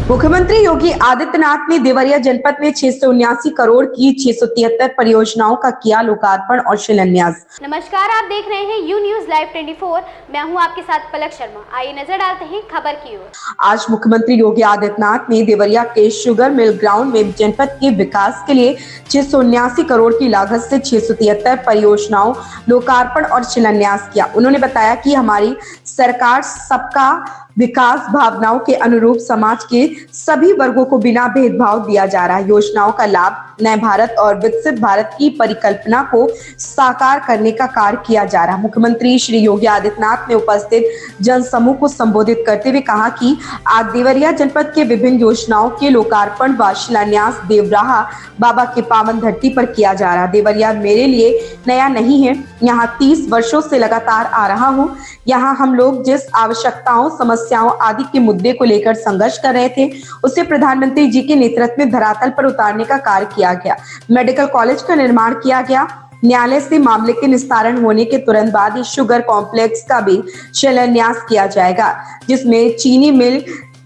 मुख्यमंत्री योगी आदित्यनाथ ने देवरिया जनपद में 679 करोड़ की 673 परियोजनाओं का किया लोकार्पण और शिलान्यास। नमस्कार, आप देख रहे हैं यू न्यूज लाइव 24। मैं हूं आपके साथ पलक शर्मा। आइए नजर डालते हैं खबर की ओर। आज मुख्यमंत्री योगी आदित्यनाथ ने देवरिया के शुगर मिल ग्राउंड में जनपद के विकास के लिए 679 करोड़ की लागत से 673 परियोजनाओं लोकार्पण और शिलान्यास किया। उन्होंने बताया कि हमारी सरकार सबका विकास भावनाओं के अनुरूप समाज के सभी वर्गों को बिना भेदभाव दिया जा रहा है। योजनाओं का लाभ नए भारत और विकसित भारत की परिकल्पना को साकार करने का कार्य किया जा रहा है। मुख्यमंत्री श्री योगी आदित्यनाथ ने उपस्थित जनसमूह को संबोधित करते हुए कहा कि आज देवरिया जनपद के विभिन्न योजनाओं के लोकार्पण व शिलान्यास देवराहा बाबा के पावन धरती पर किया जा रहा है। देवरिया मेरे लिए नया नहीं है, यहाँ 30 वर्षों से लगातार आ रहा हूँ। यहाँ हम लोग जिस आवश्यकताओं, समस्याओं आदि के मुद्दे को लेकर संघर्ष कर रहे थे, उसे प्रधानमंत्री जी के नेतृत्व में धरातल पर उतारने का कार्य किया गया। मेडिकल कॉलेज का निर्माण किया गया। न्यायालय से मामले के निस्तारण होने के तुरंत बाद इस शुगर कॉम्प्लेक्स का भी शिलान्यास किया जाएगा, जिसमें चीनी मिल,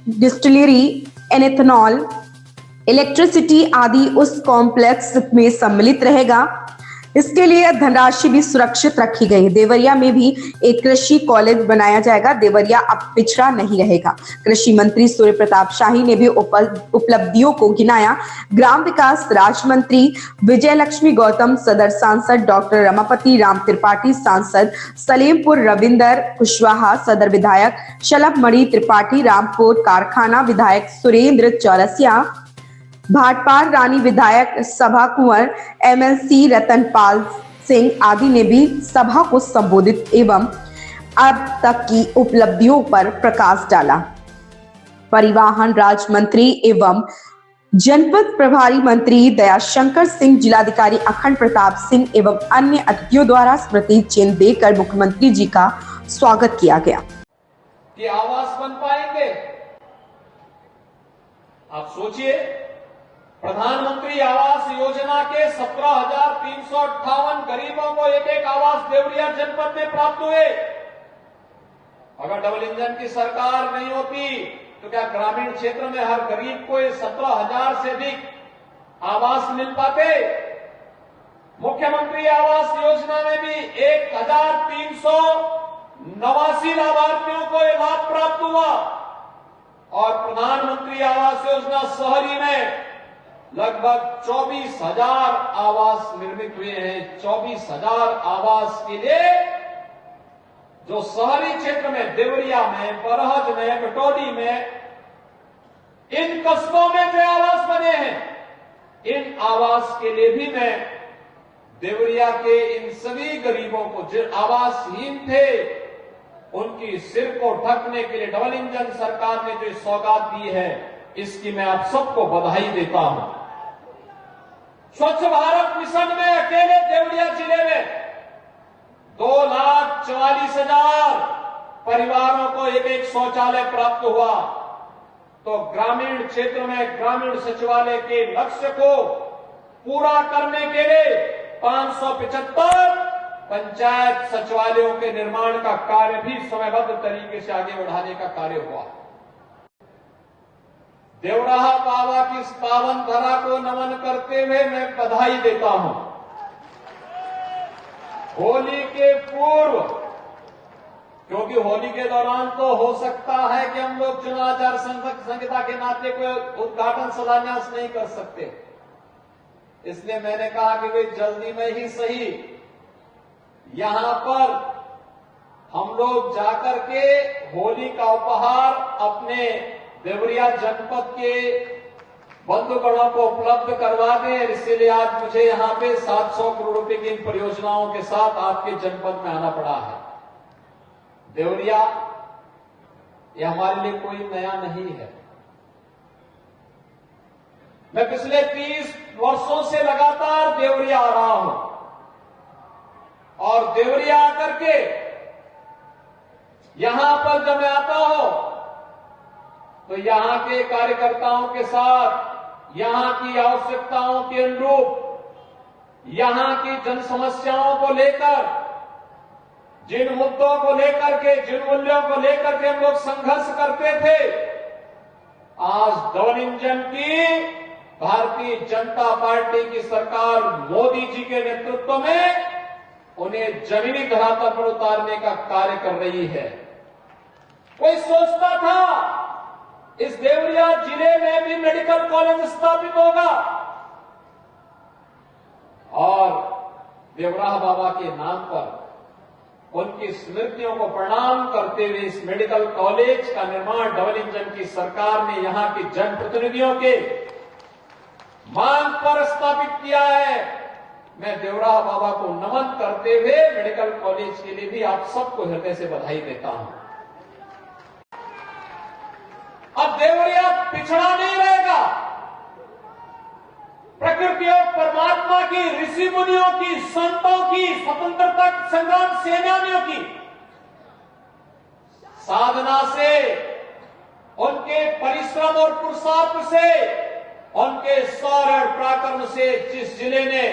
डिस्टिलरी, एथेनॉल, इलेक्ट्रिसिटी आदि उस कॉम्प्लेक्स में सम्मिलित रहेगा। इसके लिए धनराशि भी सुरक्षित रखी गई है। देवरिया में भी एक कृषि कॉलेज बनाया जाएगा। देवरिया अब पिछड़ा नहीं रहेगा। कृषि मंत्री सूर्य प्रताप शाही ने भी उपलब्धियों को गिनाया। ग्राम विकास राज्य मंत्री विजय लक्ष्मी गौतम, सदर सांसद डॉक्टर रमापति राम त्रिपाठी, सांसद सलेमपुर रविंदर कुशवाहा, सदर विधायक शलभ मणि त्रिपाठी, रामपुर कारखाना विधायक सुरेंद्र चौरसिया, भाटपार रानी विधायक सभा कुंवर, एमएलसी रतनपाल सिंह आदि ने भी सभा को संबोधित एवं अब तक की उपलब्धियों पर प्रकाश डाला। परिवहन राज्य मंत्री एवं जनपद प्रभारी मंत्री दयाशंकर सिंह, जिलाधिकारी अखंड प्रताप सिंह एवं अन्य अतिथियों द्वारा स्मृति चिन्ह देकर मुख्यमंत्री जी का स्वागत किया गया। कि आवास बन पाएंगे? आप सोचिए, प्रधानमंत्री आवास योजना के 17,358 गरीबों को एक आवास देवरिया जनपद में प्राप्त हुए। अगर डबल इंजन की सरकार नहीं होती तो क्या ग्रामीण क्षेत्र में हर गरीब को 17,000 से अधिक आवास मिल पाते? मुख्यमंत्री आवास योजना में भी 1,389 लाभार्थियों को यह लाभ प्राप्त हुआ और प्रधानमंत्री आवास योजना शहरी में लगभग 24,000 आवास निर्मित हुए हैं। 24,000 आवास के लिए जो शहरी क्षेत्र में, देवरिया में, बरहज में, कटौदी में, इन कस्बों में जो आवास बने हैं, इन आवास के लिए भी मैं देवरिया के इन सभी गरीबों को जो आवासहीन थे, उनकी सिर को ढकने के लिए डबल इंजन सरकार ने जो सौगात दी है, इसकी मैं आप सबको बधाई देता हूं। स्वच्छ भारत मिशन में अकेले देवरिया जिले में 2,44,000 परिवारों को एक शौचालय प्राप्त हुआ। तो ग्रामीण क्षेत्र में ग्रामीण सचिवालय के लक्ष्य को पूरा करने के लिए 575 पंचायत सचिवालयों के निर्माण का कार्य भी समयबद्ध तरीके से आगे बढ़ाने का कार्य हुआ। देवराहा बाबा की इस पावन धरा को नमन करते हुए मैं बधाई देता हूं। होली के पूर्व, क्योंकि होली के दौरान तो हो सकता है कि हम लोग चुनाव आचार संहिता के नाते कोई उद्घाटन शिलान्यास नहीं कर सकते, इसलिए मैंने कहा कि वे जल्दी में ही सही यहां पर हम लोग जाकर के होली का उपहार अपने देवरिया जनपद के बंधुगणों को उपलब्ध करवा दें। इसलिए आज मुझे यहां पे 700 करोड़ रुपए की इन परियोजनाओं के साथ आपके जनपद में आना पड़ा है। देवरिया ये हमारे लिए कोई नया नहीं है। मैं पिछले 30 वर्षों से लगातार देवरिया आ रहा हूं और देवरिया आकर के यहां पर जब मैं आता हूं तो यहां के कार्यकर्ताओं के साथ यहां की आवश्यकताओं के अनुरूप, यहां की जन समस्याओं को लेकर, जिन मुद्दों को लेकर के, जिन मूल्यों को लेकर के हम लोग संघर्ष करते थे, आज डबल इंजन की भारतीय जनता पार्टी की सरकार मोदी जी के नेतृत्व में उन्हें जमीनी धरातल पर उतारने का कार्य कर रही है। कोई सोचता था इस देवरिया जिले में भी मेडिकल कॉलेज स्थापित होगा और देवराह बाबा के नाम पर उनकी स्मृतियों को प्रणाम करते हुए इस मेडिकल कॉलेज का निर्माण डबल इंजन की सरकार ने यहां के जनप्रतिनिधियों के मांग पर स्थापित किया है। मैं देवराह बाबा को नमन करते हुए मेडिकल कॉलेज के लिए भी आप सबको हृदय से बधाई देता हूं। अब देवरिया पिछड़ा नहीं रहेगा। प्रकृति और परमात्मा की, ऋषि मुनियों की, संतों की, स्वतंत्रता संग्राम सेनानियों की साधना से, उनके परिश्रम और पुरुषार्थ से, उनके शौर्य और पराक्रम से जिस जिले ने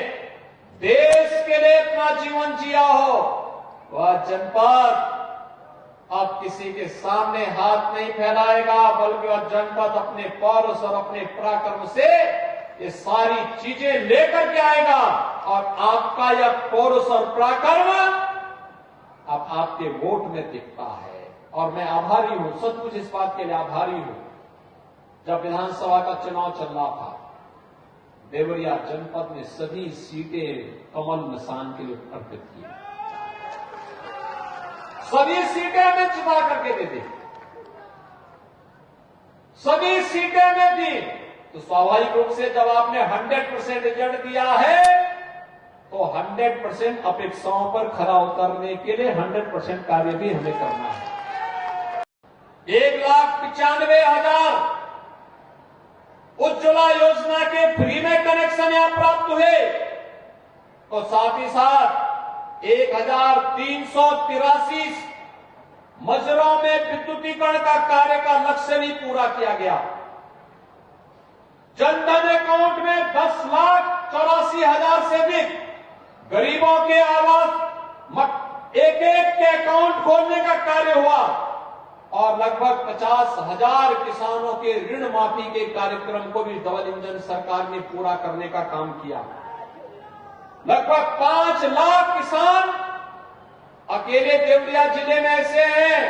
देश के लिए अपना जीवन जिया हो, वह जनपद अब किसी के सामने हाथ नहीं फैलाएगा, बल्कि वह जनपद अपने पौरुष और अपने पराक्रम से ये सारी चीजें लेकर के आएगा और आपका यह पौरुष और पराक्रम अब आपके वोट में दिखता है। और मैं आभारी हूं, सचमुच इस बात के लिए आभारी हूं। जब विधानसभा का चुनाव चल रहा था, देवरिया जनपद में सभी सीटें कमल निशान के लिए अर्पित की। सभी सीटें हमें जिता करके दे दी, सभी सीटें हमें दी। तो स्वाभाविक रूप से जब आपने 100% रिजल्ट दिया है तो 100% अपेक्षाओं पर खरा उतरने के लिए 100% कार्य भी हमें करना है। 1,95,000 उज्ज्वला योजना के फ्री में कनेक्शन यहां प्राप्त हुए, तो साथ ही साथ 1,383 मजरों में विद्युतीकरण का कार्य का लक्ष्य भी पूरा किया गया। जनधन अकाउंट में 10,84,000 से अधिक गरीबों के आवास एक के अकाउंट खोलने का कार्य हुआ और लगभग 50,000 किसानों के ऋण माफी के कार्यक्रम को भी डबल इंजन सरकार ने पूरा करने का काम किया। लगभग 5 लाख किसान अकेले देवरिया जिले में ऐसे हैं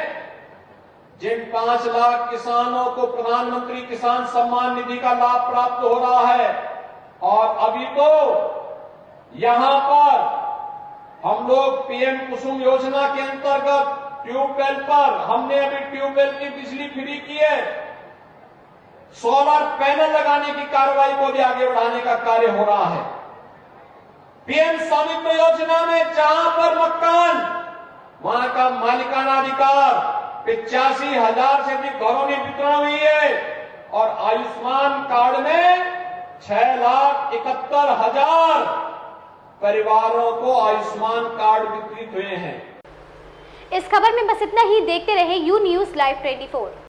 जिन 5 लाख किसानों को प्रधानमंत्री किसान सम्मान निधि का लाभ प्राप्त हो रहा है। और अभी तो यहां पर हम लोग पीएम कुसुम योजना के अंतर्गत ट्यूबवेल पर हमने अभी ट्यूबवेल की बिजली फ्री की है। सोलर पैनल लगाने की कार्रवाई को भी आगे बढ़ाने का कार्य हो रहा है। पीएम स्वामित्व योजना में जहां पर मकान, वहां का मालिकाना अधिकार 85,000 से अधिक घरों में वितरण हुई है और आयुष्मान कार्ड में 6,71,000 परिवारों को आयुष्मान कार्ड वितरित हुए हैं। इस खबर में बस इतना ही। देखते रहे यू न्यूज़ लाइव 24।